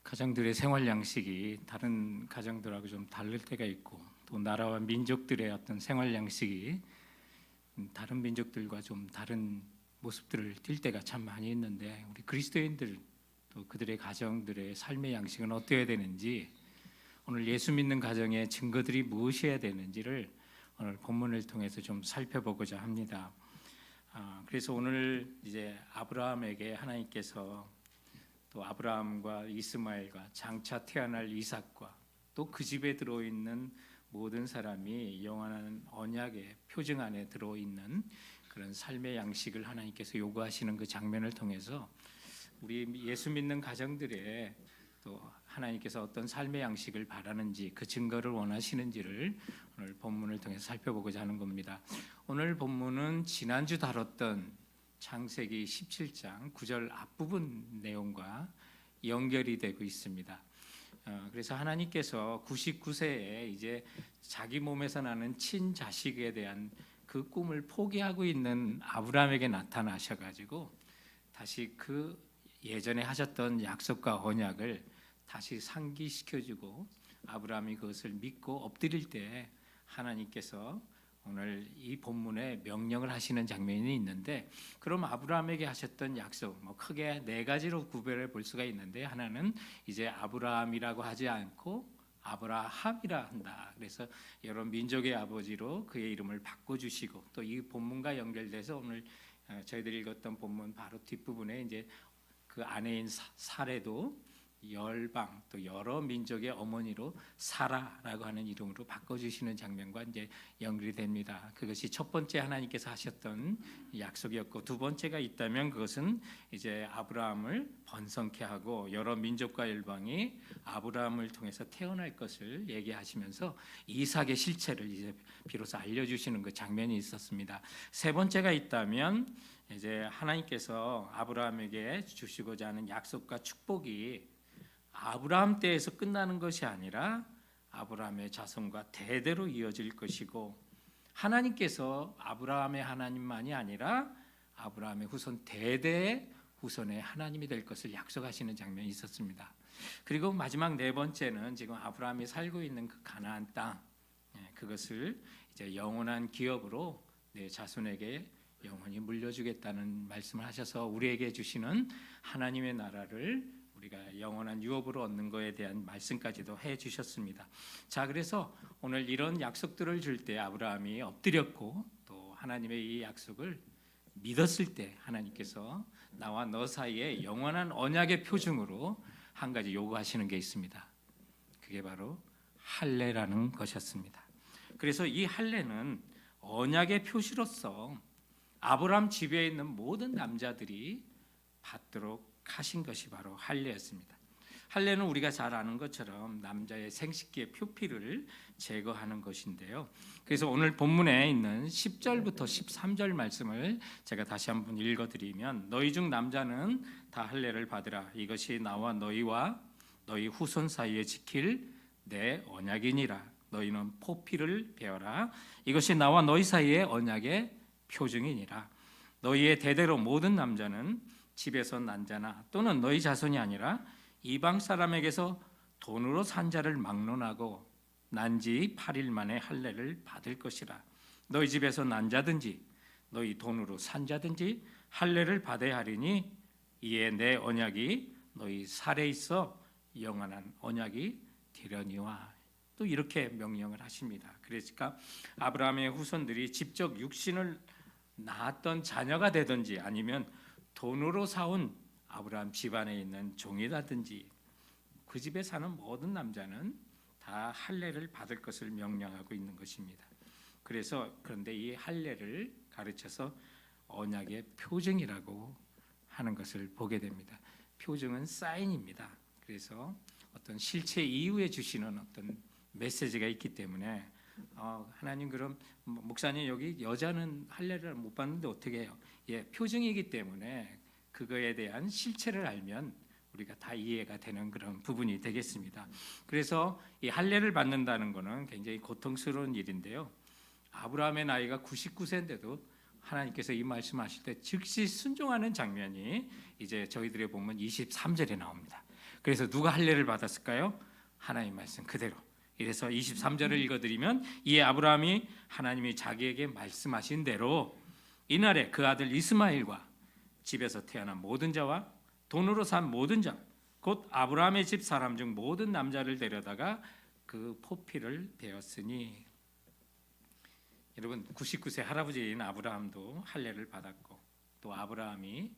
가정들의 생활 양식이 다른 가정들하고 좀 다를 때가 있고, 또 나라와 민족들의 어떤 생활 양식이 다른 민족들과 좀 다른 모습들을 띌 때가 참 많이 있는데, 우리 그리스도인들 또 그들의 가정들의 삶의 양식은 어떠해야 되는지, 오늘 예수 믿는 가정의 증거들이 무엇이어야 되는지를 오늘 본문을 통해서 좀 살펴보고자 합니다. 그래서 오늘 이제 아브라함에게 하나님께서 또 아브라함과 이스마엘과 장차 태어날 이삭과 또 그 집에 들어있는 모든 사람이 영원한 언약의 표징 안에 들어있는 그런 삶의 양식을 하나님께서 요구하시는 그 장면을 통해서 우리 예수 믿는 가정들의 또 하나님께서 어떤 삶의 양식을 바라는지, 그 증거를 원하시는지를 오늘 본문을 통해서 살펴보고자 하는 겁니다. 오늘 본문은 지난주 다뤘던 창세기 17장 9절 앞부분 내용과 연결이 되고 있습니다. 그래서 하나님께서 99세에 이제 자기 몸에서 나는 친자식에 대한 그 꿈을 포기하고 있는 아브라함에게 나타나셔가지고 다시 그 예전에 하셨던 약속과 언약을 다시 상기시켜주고, 아브라함이 그것을 믿고 엎드릴 때 하나님께서 오늘 이 본문에 명령을 하시는 장면이 있는데, 그럼 아브라함에게 하셨던 약속 크게 네 가지로 구별해 볼 수가 있는데, 하나는 이제 아브라함이라고 하지 않고 아브라함이라 한다. 그래서 여러 민족의 아버지로 그의 이름을 바꿔주시고, 또 이 본문과 연결돼서 오늘 저희들이 읽었던 본문 바로 뒷부분에 이제 그 아내인 사레도 열방 또 여러 민족의 어머니로 사라라고 하는 이름으로 바꿔주시는 장면과 이제 연결이 됩니다. 그것이 첫 번째 하나님께서 하셨던 약속이었고, 두 번째가 있다면 그것은 이제 아브라함을 번성케 하고 여러 민족과 열방이 아브라함을 통해서 태어날 것을 얘기하시면서 이삭의 실체를 이제 비로소 알려주시는 그 장면이 있었습니다. 세 번째가 있다면 이제 하나님께서 아브라함에게 주시고자 하는 약속과 축복이 아브라함 때에서 끝나는 것이 아니라 아브라함의 자손과 대대로 이어질 것이고, 하나님께서 아브라함의 하나님만이 아니라 아브라함의 후손 대대의 후손의 하나님이 될 것을 약속하시는 장면이 있었습니다. 그리고 마지막 네 번째는 지금 아브라함이 살고 있는 그 가나안 땅, 그것을 이제 영원한 기업으로 내 자손에게 영원히 물려주겠다는 말씀을 하셔서 우리에게 주시는 하나님의 나라를 우리가 영원한 유업으로 얻는 것에 대한 말씀까지도 해 주셨습니다. 자, 그래서 오늘 이런 약속들을 줄 때 아브라함이 엎드렸고, 또 하나님의 이 약속을 믿었을 때 하나님께서 나와 너 사이에 영원한 언약의 표징으로 한 가지 요구하시는 게 있습니다. 그게 바로 할례라는 것이었습니다. 그래서 이 할례는 언약의 표시로서 아브라함 집에 있는 모든 남자들이 받도록 하신 것이 바로 할례였습니다. 할례는 우리가 잘 아는 것처럼 남자의 생식기의 표피를 제거하는 것인데요. 그래서 오늘 본문에 있는 10절부터 13절 말씀을 제가 다시 한번 읽어드리면, 너희 중 남자는 다 할례를 받으라. 이것이 나와 너희와 너희 후손 사이에 지킬 내 언약이니라. 너희는 포피를 베어라. 이것이 나와 너희 사이의 언약의 표징이니라. 너희의 대대로 모든 남자는 집에서 난 자나 또는 너희 자손이 아니라 이방 사람에게서 돈으로 산 자를 막론하고 난 지 8일 만에 할례를 받을 것이라. 너희 집에서 난 자든지 너희 돈으로 산 자든지 할례를 받아야 하리니 이에 내 언약이 너희 살에 있어 영원한 언약이 되려니와. 또 이렇게 명령을 하십니다. 그러니까 아브라함의 후손들이 직접 육신을 낳았던 자녀가 되든지 아니면 돈으로 사온 아브라함 집안에 있는 종이라든지 그 집에 사는 모든 남자는 다 할례를 받을 것을 명령하고 있는 것입니다. 그런데 이 할례를 가르쳐서 언약의 표징이라고 하는 것을 보게 됩니다. 표징은 사인입니다. 그래서 어떤 실체 이후에 주시는 어떤 메시지가 있기 때문에 하나님, 그럼 목사님 여기 여자는 할례를 못 받는데 어떻게 해요? 표징이기 때문에 그거에 대한 실체를 알면 우리가 다 이해가 되는 그런 부분이 되겠습니다. 그래서 이 할례를 받는다는 것은 굉장히 고통스러운 일인데요. 아브라함의 나이가 99세인데도 하나님께서 이 말씀하실 때 즉시 순종하는 장면이 이제 저희들의 보면 23절에 나옵니다. 그래서 누가 할례를 받았을까요? 하나님 말씀 그대로. 이래서 23절을 읽어드리면 이에 아브라함이 하나님이 자기에게 말씀하신 대로 이날에 그 아들 이스마엘과 집에서 태어난 모든 자와 돈으로 산 모든 자 곧 아브라함의 집 사람 중 모든 남자를 데려다가 그 포피를 베었으니. 여러분 99세 할아버지인 아브라함도 할례를 받았고 또 아브라함이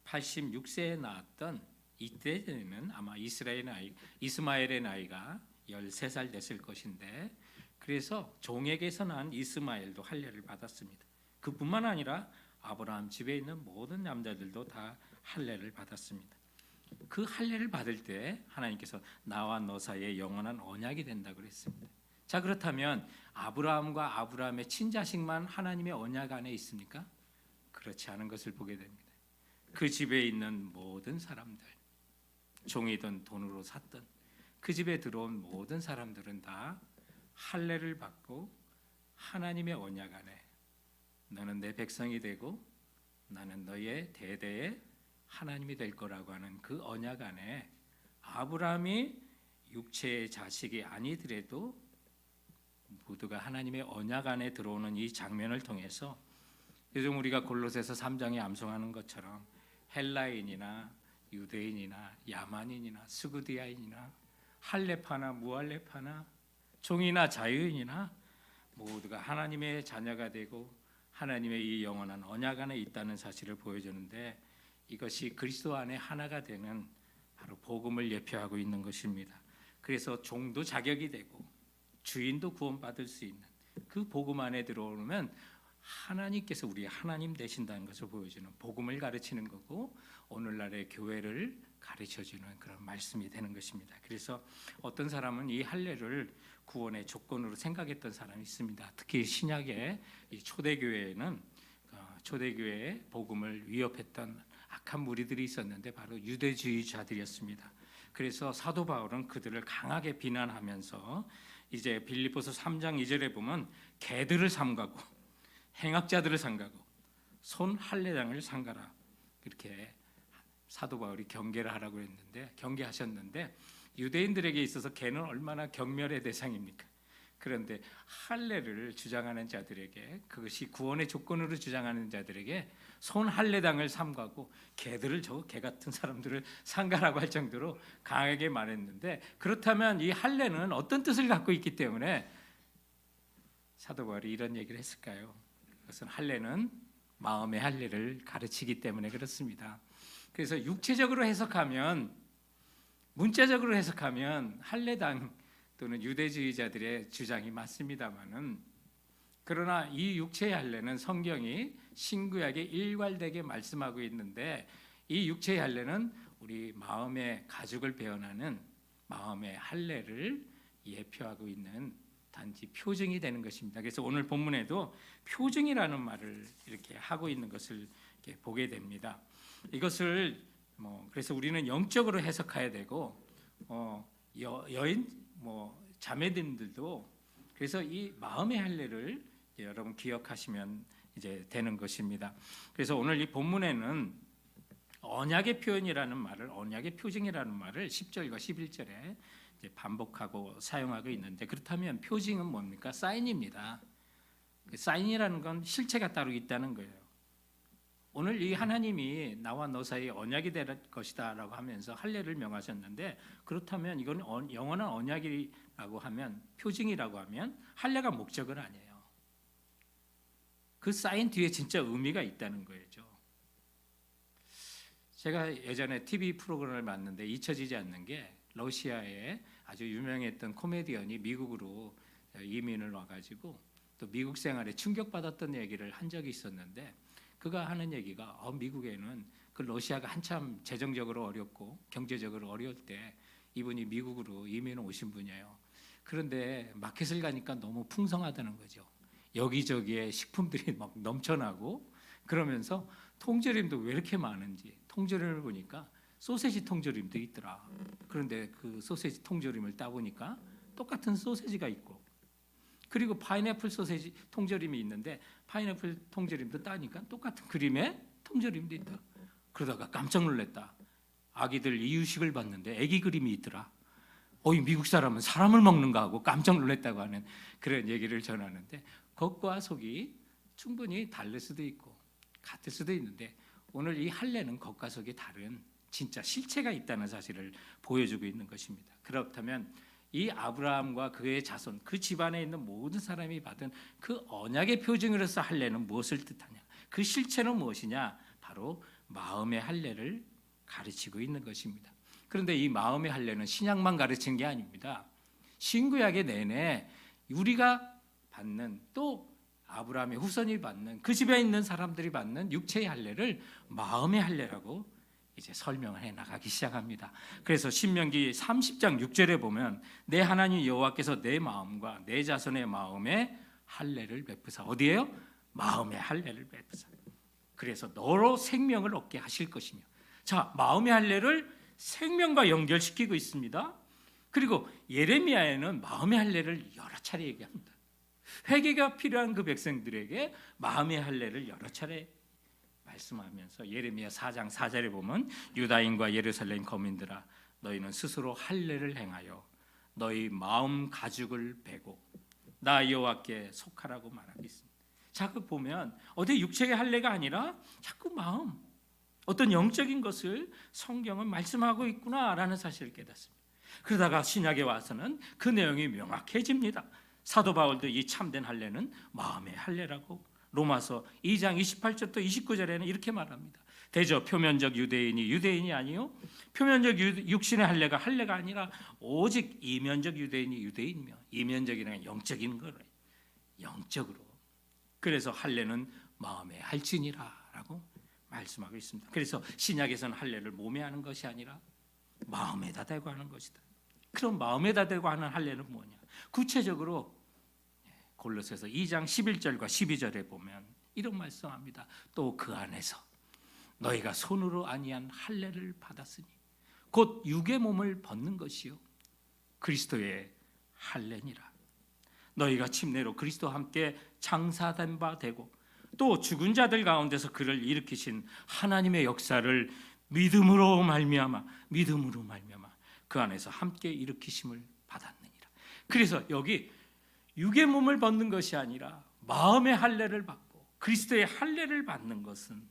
86세에 낳았던 이때는 아마 이스마엘의 나이가 13살 됐을 것인데 그래서 종에게서 난 이스마엘도 할례를 받았습니다. 그뿐만 아니라 아브라함 집에 있는 모든 남자들도 다 할례를 받았습니다. 그 할례를 받을 때 하나님께서 나와 너 사이에 영원한 언약이 된다고 그랬습니다. 자, 그렇다면 아브라함과 아브라함의 친자식만 하나님의 언약 안에 있습니까? 그렇지 않은 것을 보게 됩니다. 그 집에 있는 모든 사람들, 종이든 돈으로 샀던 그 집에 들어온 모든 사람들은 다 할례를 받고 하나님의 언약 안에 너는 내 백성이 되고 나는 너의 대대의 하나님이 될 거라고 하는 그 언약 안에 아브라함이 육체의 자식이 아니더라도 모두가 하나님의 언약 안에 들어오는 이 장면을 통해서 요즘 우리가 골로새서 3장에 암송하는 것처럼 헬라인이나 유대인이나 야만인이나 스구디아인이나 할례파나 무할례파나 종이나 자유인이나 모두가 하나님의 자녀가 되고 하나님의 이 영원한 언약 안에 있다는 사실을 보여주는데 이것이 그리스도 안에 하나가 되는 바로 복음을 예표하고 있는 것입니다. 그래서 종도 자격이 되고 주인도 구원받을 수 있는 그 복음 안에 들어오면 하나님께서 우리의 하나님 되신다는 것을 보여주는 복음을 가르치는 거고 오늘날의 교회를 가르쳐주는 그런 말씀이 되는 것입니다. 그래서 어떤 사람은 이 할례를 구원의 조건으로 생각했던 사람이 있습니다. 특히 신약의 이 초대교회에는 초대교회의 복음을 위협했던 악한 무리들이 있었는데 바로 유대주의자들이었습니다. 그래서 사도 바울은 그들을 강하게 비난하면서 이제 빌립보서 3장 2절에 보면 개들을 삼가고 행악자들을 삼가고 손 할례당을 삼가라 이렇게 사도 바울이 경계를 하라고 했는데 경계하셨는데 유대인들에게 있어서 개는 얼마나 경멸의 대상입니까? 그런데 할례를 주장하는 자들에게 그것이 구원의 조건으로 주장하는 자들에게 손 할례당을 삼가고 개들을 저 개 같은 사람들을 삼가라고 할 정도로 강하게 말했는데 그렇다면 이 할례는 어떤 뜻을 갖고 있기 때문에 사도 바울이 이런 얘기를 했을까요? 그것은 할례는 마음의 할례를 가르치기 때문에 그렇습니다. 그래서 육체적으로 해석하면 문자적으로 해석하면 할례당 또는 유대주의자들의 주장이 맞습니다만은 그러나 이 육체의 할례는 성경이 신구약에 일괄되게 말씀하고 있는데 이 육체의 할례는 우리 마음의 가죽을 배어나는 마음의 할례를 예표하고 있는 단지 표징이 되는 것입니다. 그래서 오늘 본문에도 표징이라는 말을 이렇게 하고 있는 것을 이렇게 보게 됩니다. 이것을 그래서 우리는 영적으로 해석해야 되고 여인 자매님들도 그래서 이 마음의 할례를 여러분 기억하시면 이제 되는 것입니다. 그래서 오늘 이 본문에는 언약의 표현이라는 말을 언약의 표징이라는 말을 10절과 11절에 이제 반복하고 사용하고 있는데 그렇다면 표징은 뭡니까? 사인입니다. 사인이라는 건 실체가 따로 있다는 거예요. 오늘 이 하나님이 나와 너 사이에 언약이 될 것이다라고 하면서 할례를 명하셨는데 그렇다면 이건 영원한 언약이라고 하면 표징이라고 하면 할례가 목적은 아니에요. 그 사인 뒤에 진짜 의미가 있다는 거죠. 제가 예전에 TV 프로그램을 봤는데 잊혀지지 않는 게 러시아에 아주 유명했던 코미디언이 미국으로 이민을 와가지고 또 미국 생활에 충격받았던 얘기를 한 적이 있었는데 그가 하는 얘기가 미국에는 그 러시아가 한참 재정적으로 어렵고 경제적으로 어려울 때 이분이 미국으로 이민 오신 분이에요. 그런데 마켓을 가니까 너무 풍성하다는 거죠. 여기저기에 식품들이 막 넘쳐나고 그러면서 통조림도 왜 이렇게 많은지 통조림을 보니까 소세지 통조림도 있더라. 그런데 그 소세지 통조림을 따보니까 똑같은 소세지가 있고 그리고 파인애플 소세지 통조림이 있는데 파인애플 통조림도 따니까 똑같은 그림의 통조림도 있다. 그러다가 깜짝 놀랐다. 아기들 이유식을 봤는데 아기 그림이 있더라. 이 미국 사람은 사람을 먹는가 하고 깜짝 놀랐다고 하는 그런 얘기를 전하는데, 겉과 속이 충분히 다를 수도 있고 같을 수도 있는데, 오늘 이 할례는 겉과 속이 다른 진짜 실체가 있다는 사실을 보여주고 있는 것입니다. 그렇다면 이 아브라함과 그의 자손, 그 집안에 있는 모든 사람이 받은 그 언약의 표징으로서 할례는 무엇을 뜻하냐? 그 실체는 무엇이냐? 바로 마음의 할례를 가르치고 있는 것입니다. 그런데 이 마음의 할례는 신약만 가르치는 게 아닙니다. 신구약의 내내 우리가 받는, 또 아브라함의 후손이 받는, 그 집에 있는 사람들이 받는 육체의 할례를 마음의 할례라고 이제 설명을 해 나가기 시작합니다. 그래서 신명기 30장 6절에 보면 내 하나님 여호와께서 내 마음과 내 자손의 마음에 할례를 베푸사, 어디에요? 마음의 할례를 베푸사. 그래서 너로 생명을 얻게 하실 것이며. 자, 마음의 할례를 생명과 연결시키고 있습니다. 그리고 예레미야에는 마음의 할례를 여러 차례 얘기합니다. 회개가 필요한 그 백성들에게 마음의 할례를 여러 차례 말씀하면서 예레미야 4장 4절에 보면 유다인과 예루살렘 거민들아, 너희는 스스로 할례를 행하여 너희 마음 가죽을 베고 나 여호와께 속하라고 말하고 있습니다. 자꾸 보면 어디 육체의 할례가 아니라 자꾸 마음, 어떤 영적인 것을 성경은 말씀하고 있구나라는 사실을 깨닫습니다. 그러다가 신약에 와서는 그 내용이 명확해집니다. 사도 바울도 이 참된 할례는 마음의 할례라고 로마서 2장 28절부터 29절에는 이렇게 말합니다. 대저 표면적 유대인이 아니요 표면적 육신의 할례가 아니라 오직 이면적 유대인이 유대인이며, 이면적이라는 영적인 거를 영적으로. 그래서 할례는 마음의 할진이라라고 말씀하고 있습니다. 그래서 신약에서는 할례를 몸에 하는 것이 아니라 마음에다 대고 하는 것이다. 그럼 마음에다 대고 하는 할례는 뭐냐? 구체적으로 골로새서 2장 11절과 12절에 보면 이런 말씀합니다. 또 그 안에서 너희가 손으로 아니한 할례를 받았으니 곧 육의 몸을 벗는 것이요 그리스도의 할례니라. 너희가 침례로 그리스도와 함께 장사된 바 되고 또 죽은 자들 가운데서 그를 일으키신 하나님의 역사를 믿음으로 말미암아 그 안에서 함께 일으키심을 받았느니라. 그래서 여기 육의 몸을 벗는 것이 아니라 마음의 할례를 받고 그리스도의 할례를 받는 것은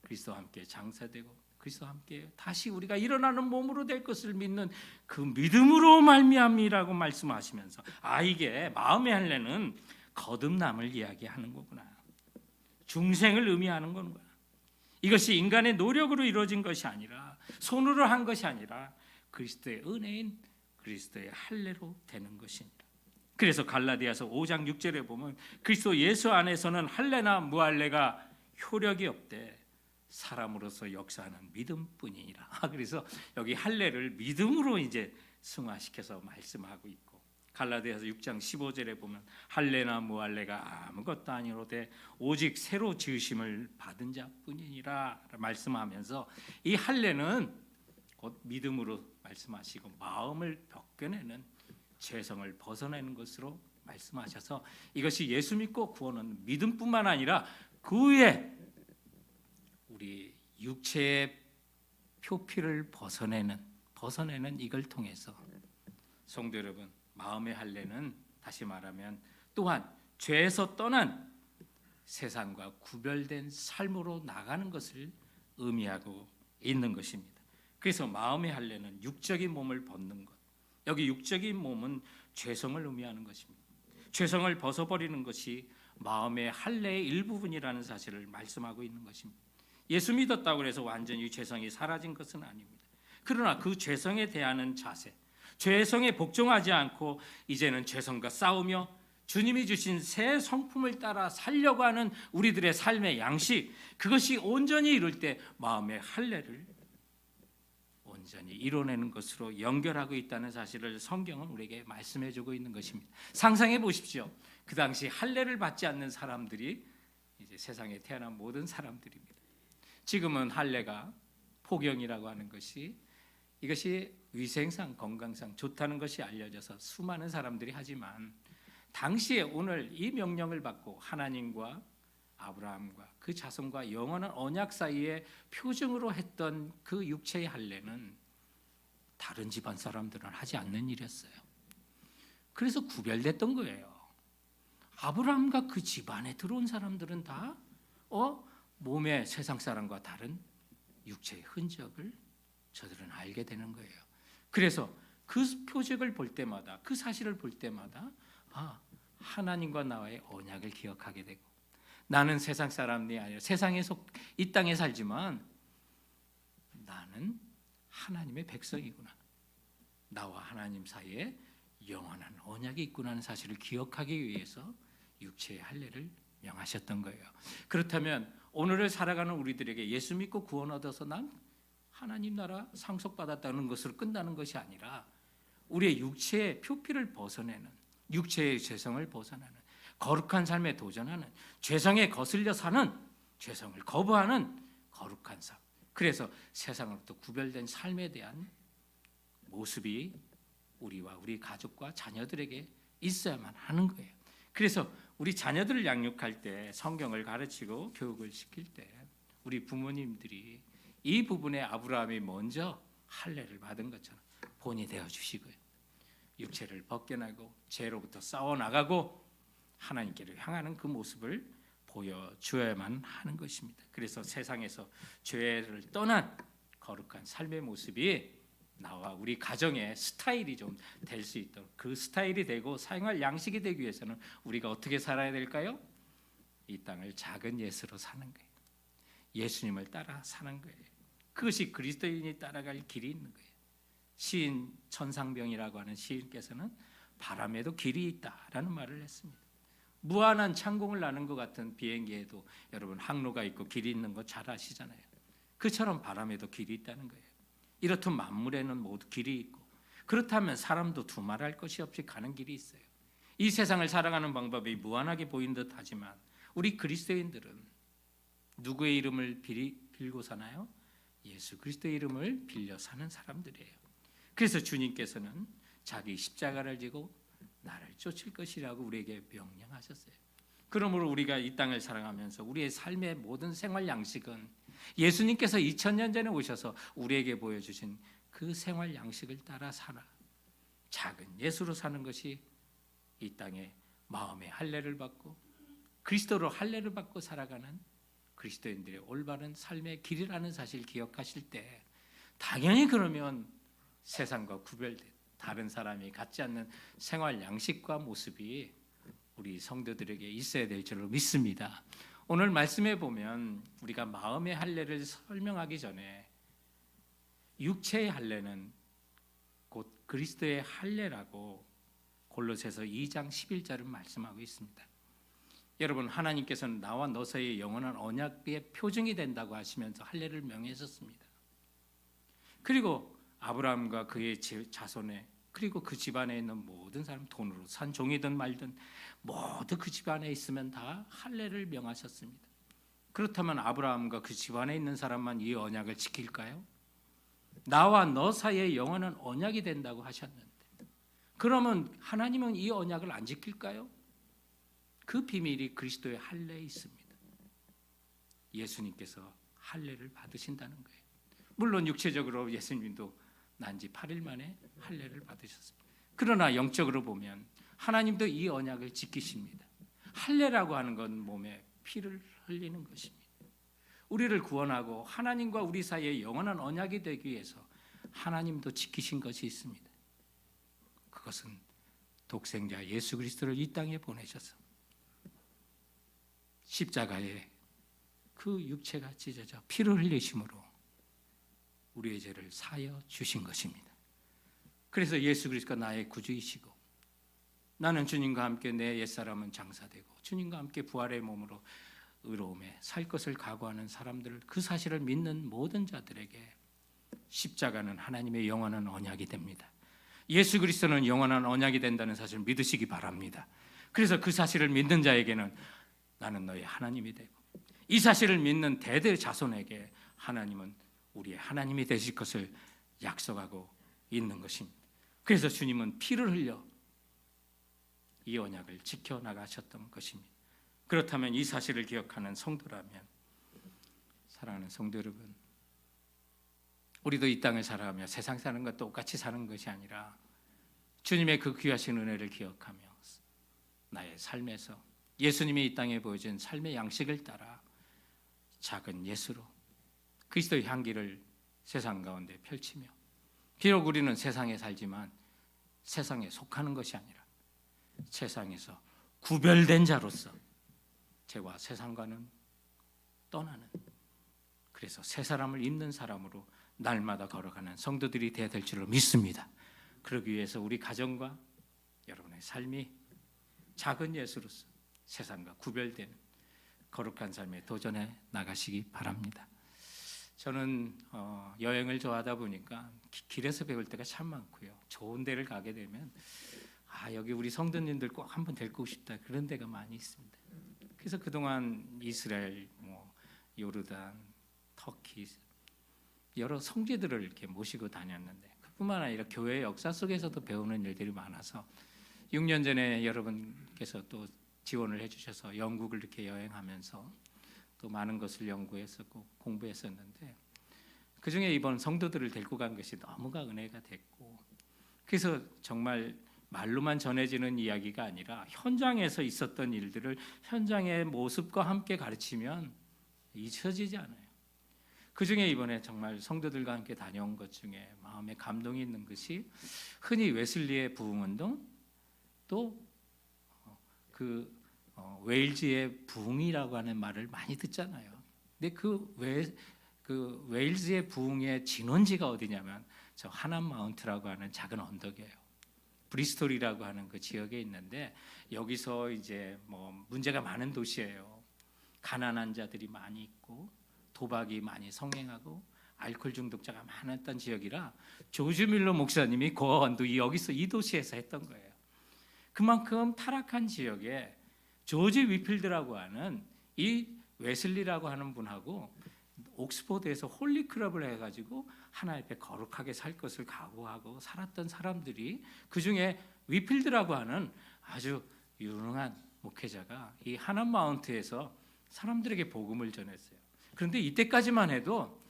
그리스도와 함께 장사되고 그리스도와 함께 다시 우리가 일어나는 몸으로 될 것을 믿는 그 믿음으로 말미암이라고 말씀하시면서, 이게 마음의 할례는 거듭남을 이야기하는 거구나, 중생을 의미하는 거구나. 이것이 인간의 노력으로 이루어진 것이 아니라, 손으로 한 것이 아니라 그리스도의 은혜인 그리스도의 할례로 되는 것입니다. 그래서 갈라디아서 5장 6절에 보면 그리스도 예수 안에서는 할례나 무할례가 효력이 없대, 사람으로서 역사하는 믿음뿐이니라. 그래서 여기 할례를 믿음으로 이제 승화시켜서 말씀하고 있고, 갈라디아서 6장 15절에 보면 할례나 무할례가 아무것도 아니로되 오직 새로 지으심을 받은 자뿐이니라 말씀하면서, 이 할례는 곧 믿음으로 말씀하시고 마음을 벗겨내는, 죄성을 벗어내는 것으로 말씀하셔서, 이것이 예수 믿고 구원은 믿음뿐만 아니라 그 위에 우리 육체의 표피를 벗어내는 이걸 통해서, 성도 여러분, 마음의 할례는 다시 말하면 또한 죄에서 떠난 세상과 구별된 삶으로 나가는 것을 의미하고 있는 것입니다. 그래서 마음의 할례는 육적인 몸을 벗는 것, 여기 육적인 몸은 죄성을 의미하는 것입니다. 죄성을 벗어버리는 것이 마음의 할례의 일부분이라는 사실을 말씀하고 있는 것입니다. 예수 믿었다고 해서 완전히 죄성이 사라진 것은 아닙니다. 그러나 그 죄성에 대하는 자세, 죄성에 복종하지 않고 이제는 죄성과 싸우며 주님이 주신 새 성품을 따라 살려고 하는 우리들의 삶의 양식, 그것이 온전히 이룰 때 마음의 할례를 온전히 이뤄내는 것으로 연결하고 있다는 사실을 성경은 우리에게 말씀해주고 있는 것입니다. 상상해 보십시오. 그 당시 할례를 받지 않는 사람들이 이제 세상에 태어난 모든 사람들입니다. 지금은 할례가 포경이라고 하는 것이, 이것이 위생상 건강상 좋다는 것이 알려져서 수많은 사람들이 하지만, 당시에 오늘 이 명령을 받고 하나님과 아브라함과 그 자손과 영원한 언약 사이에 표징으로 했던 그 육체의 할례는 다른 집안 사람들은 하지 않는 일이었어요. 그래서 구별됐던 거예요. 아브라함과 그 집안에 들어온 사람들은 다 몸의 세상 사람과 다른 육체의 흔적을 저들은 알게 되는 거예요. 그래서 그 표적을 볼 때마다, 그 사실을 볼 때마다 하나님과 나와의 언약을 기억하게 되고, 나는 세상 사람이 아니라 세상에서 이 땅에 살지만 나는 하나님의 백성이구나, 나와 하나님 사이에 영원한 언약이 있구나 하는 사실을 기억하기 위해서 육체의 할례를 명하셨던 거예요. 그렇다면 오늘을 살아가는 우리들에게 예수 믿고 구원 얻어서 난 하나님 나라 상속받았다는 것으로 끝나는 것이 아니라 우리의 육체의 표피를 벗어내는, 육체의 죄성을 벗어나는, 거룩한 삶에 도전하는, 죄성에 거슬려 사는, 죄성을 거부하는 거룩한 삶, 그래서 세상으로부터 구별된 삶에 대한 모습이 우리와 우리 가족과 자녀들에게 있어야만 하는 거예요. 그래서 우리 자녀들을 양육할 때, 성경을 가르치고 교육을 시킬 때 우리 부모님들이 이 부분에 아브라함이 먼저 할례를 받은 것처럼 본이 되어 주시고요, 육체를 벗겨나고 죄로부터 싸워나가고 하나님께로 향하는 그 모습을 보여주어야만 하는 것입니다. 그래서 세상에서 죄를 떠난 거룩한 삶의 모습이 나와 우리 가정의 스타일이 좀 될 수 있도록, 그 스타일이 되고 생활 양식이 되기 위해서는 우리가 어떻게 살아야 될까요? 이 땅을 작은 예수로 사는 거예요. 예수님을 따라 사는 거예요. 그것이 그리스도인이 따라갈 길이 있는 거예요. 시인 천상병이라고 하는 시인께서는 바람에도 길이 있다라는 말을 했습니다. 무한한 창공을 나는 것 같은 비행기에도 여러분 항로가 있고 길이 있는 거 잘 아시잖아요. 그처럼 바람에도 길이 있다는 거예요. 이렇듯 만물에는 모두 길이 있고, 그렇다면 사람도 두말할 것이 없이 가는 길이 있어요. 이 세상을 살아가는 방법이 무한하게 보이는 듯 하지만 우리 그리스도인들은 누구의 이름을 빌고 사나요? 예수 그리스도의 이름을 빌려 사는 사람들이에요. 그래서 주님께서는 자기 십자가를 지고 나를 쫓을 것이라고 우리에게 명령하셨어요. 그러므로 우리가 이 땅을 살아가면서 우리의 삶의 모든 생활 양식은 예수님께서 2000년 전에 오셔서 우리에게 보여주신 그 생활 양식을 따라 살아 작은 예수로 사는 것이 이 땅에 마음의 할례를 받고 그리스도로 할례를 받고 살아가는 그리스도인들의 올바른 삶의 길이라는 사실을 기억하실 때, 당연히 그러면 세상과 구별된 다른 사람이 갖지 않는 생활 양식과 모습이 우리 성도들에게 있어야 될 줄로 믿습니다. 오늘 말씀에 보면 우리가 마음의 할례를 설명하기 전에 육체의 할례는 곧 그리스도의 할례라고 골로새서 2장 11절은 말씀하고 있습니다. 여러분, 하나님께서는 나와 너 사이의 영원한 언약의 표징이 된다고 하시면서 할례를 명하셨습니다. 그리고 아브라함과 그의 자손에, 그리고 그 집안에 있는 모든 사람, 돈으로 산 종이든 말든 모두 그 집안에 있으면 다 할례를 명하셨습니다. 그렇다면 아브라함과 그 집안에 있는 사람만 이 언약을 지킬까요? 나와 너 사이에 영원한 언약이 된다고 하셨는데, 그러면 하나님은 이 언약을 안 지킬까요? 그 비밀이 그리스도의 할례에 있습니다. 예수님께서 할례를 받으신다는 거예요. 물론 육체적으로 예수님도 난지 8일 만에 할례를 받으셨습니다. 그러나 영적으로 보면 하나님도 이 언약을 지키십니다. 할례라고 하는 건 몸에 피를 흘리는 것입니다. 우리를 구원하고 하나님과 우리 사이에 영원한 언약이 되기 위해서 하나님도 지키신 것이 있습니다. 그것은 독생자 예수 그리스도를 이 땅에 보내셔서 십자가에 그 육체가 찢어져 피를 흘리심으로 우리의 죄를 사여 주신 것입니다. 그래서 예수 그리스도가 나의 구주이시고, 나는 주님과 함께 내 옛사람은 장사되고 주님과 함께 부활의 몸으로 의로움에 살 것을 각오하는 사람들, 그 사실을 믿는 모든 자들에게 십자가는 하나님의 영원한 언약이 됩니다. 예수 그리스도는 영원한 언약이 된다는 사실을 믿으시기 바랍니다. 그래서 그 사실을 믿는 자에게는 나는 너의 하나님이 되고, 이 사실을 믿는 대대 자손에게 하나님은 우리의 하나님이 되실 것을 약속하고 있는 것입니다. 그래서 주님은 피를 흘려 이 언약을 지켜나가셨던 것입니다. 그렇다면 이 사실을 기억하는 성도라면 사랑하는 성도 여러분, 우리도 이 땅을 살아가며 세상 사는 것 똑같이 사는 것이 아니라 주님의 그 귀하신 은혜를 기억하며 나의 삶에서 예수님이 이 땅에 보여준 삶의 양식을 따라 작은 예수로 그리스도의 향기를 세상 가운데 펼치며, 비록 우리는 세상에 살지만 세상에 속하는 것이 아니라 세상에서 구별된 자로서 죄와 세상과는 떠나는, 그래서 새 사람을 입는 사람으로 날마다 걸어가는 성도들이 되어야 될 줄로 믿습니다. 그러기 위해서 우리 가정과 여러분의 삶이 작은 예수로서 세상과 구별된 거룩한 삶에 도전해 나가시기 바랍니다. 저는 여행을 좋아하다 보니까 길에서 배울 때가 참 많고요. 좋은 데를 가게 되면 여기 우리 성도님들 꼭 한번 데리고 싶다, 그런 데가 많이 있습니다. 그래서 그동안 이스라엘, 요르단, 터키 여러 성지들을 이렇게 모시고 다녔는데, 그뿐만 아니라 교회의 역사 속에서도 배우는 일들이 많아서 6년 전에 여러분께서 또 지원을 해주셔서 영국을 이렇게 여행하면서 또 많은 것을 연구했었고 공부했었는데, 그중에 이번 성도들을 데리고 간 것이 너무가 은혜가 됐고, 그래서 정말 말로만 전해지는 이야기가 아니라 현장에서 있었던 일들을 현장의 모습과 함께 가르치면 잊혀지지 않아요. 그중에 이번에 정말 성도들과 함께 다녀온 것 중에 마음에 감동이 있는 것이, 흔히 웨슬리의 부흥운동, 또 웨일즈의 부흥이라고 하는 말을 많이 듣잖아요. 근데 그 웨일즈의 부흥의 진원지가 어디냐면 저 하남 마운트라고 하는 작은 언덕이에요. 브리스톨이라고 하는 그 지역에 있는데, 여기서 이제 문제가 많은 도시예요. 가난한 자들이 많이 있고 도박이 많이 성행하고 알코올 중독자가 많았던 지역이라 조지 밀러 목사님이 거언도 여기서 이 도시에서 했던 거예요. 그만큼 타락한 지역에 조지 위필드라고 하는 이 웨슬리라고 하는 분하고 옥스포드에서 홀리클럽을 해가지고 하나님 앞에 거룩하게 살 것을 각오하고 살았던 사람들이, 그중에 위필드라고 하는 아주 유능한 목회자가 이 하남 마운트에서 사람들에게 복음을 전했어요. 그런데 이때까지만 해도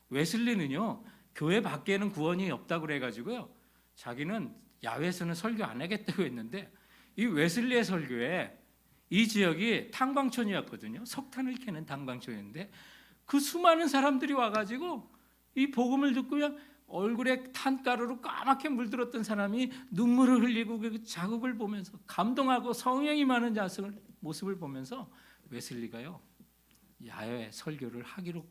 웨슬리는요, 교회 밖에는 구원이 없다고 그래가지고요, 자기는 야외에서는 설교 안 하겠다고 했는데, 이 웨슬리의 설교에 이 지역이 탄광촌이었거든요. 석탄을 캐는 탄광촌인데, 그 수많은 사람들이 와가지고 이 복음을 듣고 그냥 얼굴에 탄가루로 까맣게 물들었던 사람이 눈물을 흘리고 그 자국을 보면서 감동하고 성령이 많은 자성을 모습을 보면서 웨슬리가요, 야외 설교를 하기로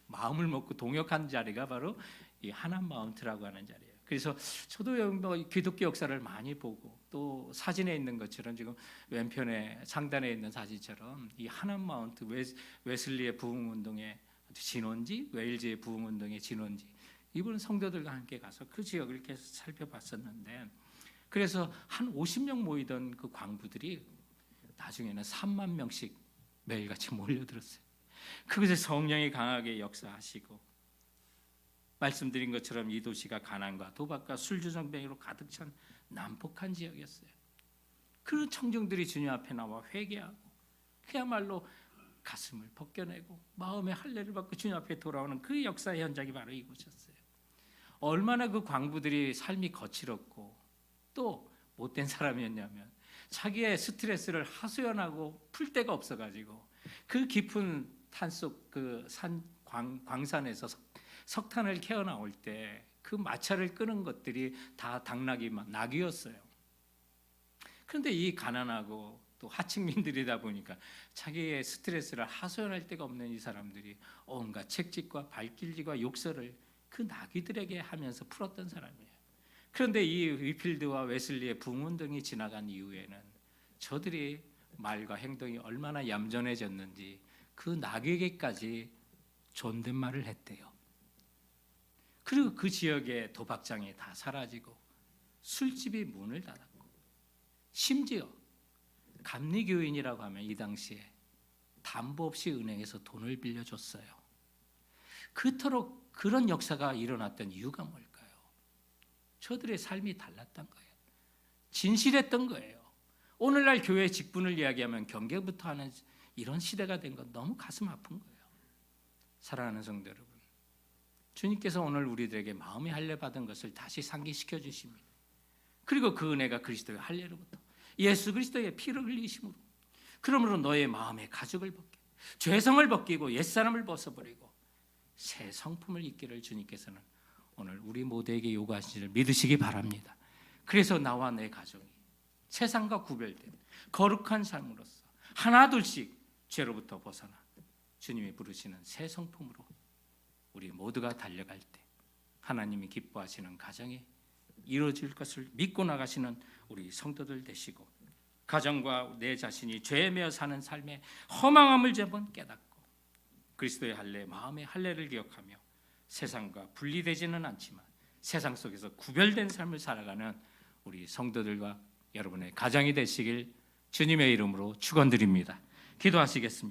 마음을 먹고 동역한 자리가 바로 이 하남 마운트라고 하는 자리예요. 그래서 저도 기독교 역사를 많이 보고, 또 사진에 있는 것처럼 지금 왼편에 상단에 있는 사진처럼 이 하남 마운트 웨슬리의 부흥운동의 진원지, 웨일즈의 부흥운동의 진원지, 이분은 성도들과 함께 가서 그 지역을 계속 살펴봤었는데, 그래서 한 50명 모이던 그 광부들이 나중에는 3만 명씩 매일같이 몰려들었어요. 그것에 성령이 강하게 역사하시고, 말씀드린 것처럼 이 도시가 가난과 도박과 술주정뱅이로 가득 찬 난폭한 지역이었어요. 그런 청중들이 주님 앞에 나와 회개하고 그야말로 가슴을 벗겨내고 마음의 할례를 받고 주님 앞에 돌아오는 그 역사의 현장이 바로 이곳이었어요. 얼마나 그 광부들이 삶이 거칠었고 또 못된 사람이었냐면, 자기의 스트레스를 하소연하고 풀 데가 없어가지고 그 깊은 탄속 그 광산에서 석탄을 캐어 나올 때 그 마차를 끄는 것들이 다 낙이었어요. 그런데 이 가난하고 또 하층민들이다 보니까 자기의 스트레스를 하소연할 데가 없는 이 사람들이 온갖 책짓과 발길질과 욕설을 그 나귀들에게 하면서 풀었던 사람이에요. 그런데 이 위필드와 웨슬리의 부흥운동이 지나간 이후에는 저들이 말과 행동이 얼마나 얌전해졌는지 그 나귀에게까지 존댓말을 했대요. 그리고 그 지역의 도박장이 다 사라지고 술집이 문을 닫았고, 심지어 감리교인이라고 하면 이 당시에 담보 없이 은행에서 돈을 빌려줬어요. 그토록 그런 역사가 일어났던 이유가 뭘까요? 저들의 삶이 달랐던 거예요. 진실했던 거예요. 오늘날 교회 직분을 이야기하면 경계부터 하는 이런 시대가 된 건 너무 가슴 아픈 거예요. 사랑하는 성도 여러분, 주님께서 오늘 우리들에게 마음의 할례 받은 것을 다시 상기시켜 주십니다. 그리고 그 은혜가 그리스도의 할례로부터 예수 그리스도의 피를 흘리심으로, 그러므로 너의 마음의 가죽을 벗게, 죄성을 벗기고 옛사람을 벗어버리고 새 성품을 입기를 주님께서는 오늘 우리 모두에게 요구하시기를 믿으시기 바랍니다. 그래서 나와 내 가정이 세상과 구별된 거룩한 삶으로서 하나둘씩 죄로부터 벗어나 주님이 부르시는 새 성품으로 우리 모두가 달려갈 때 하나님이 기뻐하시는 가정이 이루어질 것을 믿고 나가시는 우리 성도들 되시고, 가정과 내 자신이 죄에 매여 사는 삶의 허망함을 제번 깨닫고 그리스도의 할례, 마음의 할례를 기억하며 세상과 분리되지는 않지만 세상 속에서 구별된 삶을 살아가는 우리 성도들과 여러분의 가정이 되시길 주님의 이름으로 축원드립니다. 기도하시겠습니다.